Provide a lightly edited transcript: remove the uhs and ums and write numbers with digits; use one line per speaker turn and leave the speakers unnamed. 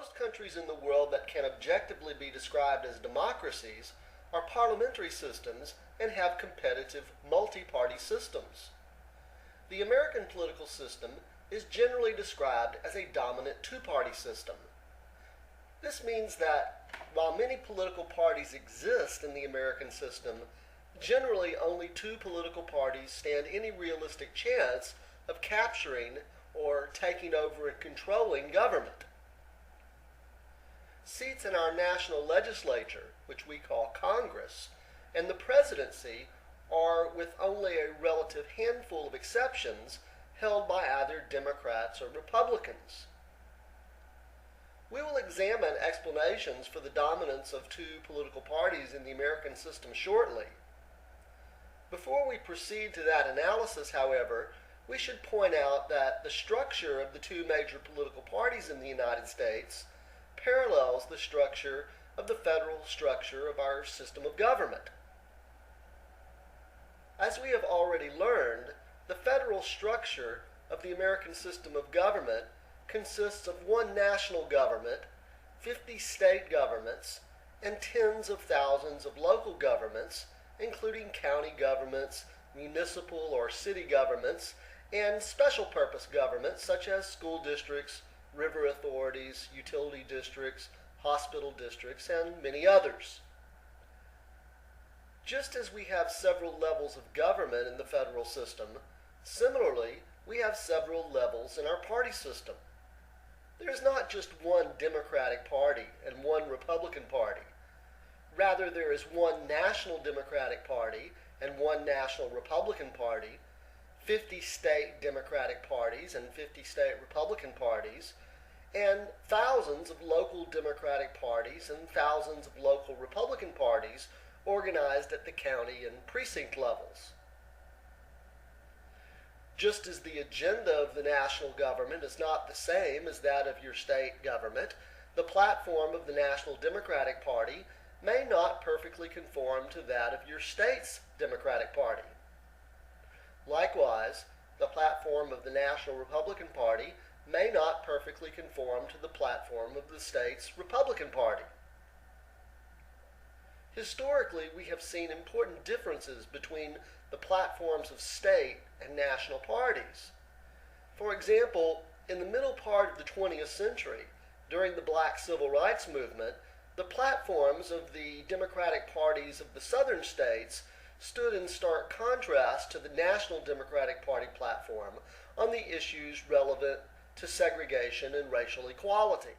Most countries in the world that can objectively be described as democracies are parliamentary systems and have competitive multi-party systems. The American political system is generally described as a dominant two-party system. This means that while many political parties exist in the American system, generally only two political parties stand any realistic chance of capturing or taking over and controlling government. Seats in our national legislature, which we call Congress, and the presidency are, with only a relative handful of exceptions, held by either Democrats or Republicans. We will examine explanations for the dominance of two political parties in the American system shortly. Before we proceed to that analysis, however, we should point out that the structure of the two major political parties in the United States parallels the structure of the federal structure of our system of government. As we have already learned, the federal structure of the American system of government consists of one national government, 50 state governments, and tens of thousands of local governments, including county governments, municipal or city governments, and special purpose governments such as school districts, river authorities, utility districts, hospital districts, and many others. Just as we have several levels of government in the federal system, similarly, we have several levels in our party system. There is not just one Democratic Party and one Republican Party. Rather, there is one national Democratic Party and one national Republican Party, 50 state Democratic parties and 50 state Republican parties, and thousands of local Democratic parties and thousands of local Republican parties organized at the county and precinct levels. Just as the agenda of the national government is not the same as that of your state government, the platform of the National Democratic Party may not perfectly conform to that of your state's Democratic Party. Likewise, the platform of the National Republican Party may not perfectly conform to the platform of the state's Republican Party. Historically, we have seen important differences between the platforms of state and national parties. For example, in the middle part of the 20th century, during the Black Civil Rights Movement, the platforms of the Democratic parties of the southern states stood in stark contrast to the National Democratic Party platform on the issues relevant to segregation and racial equality.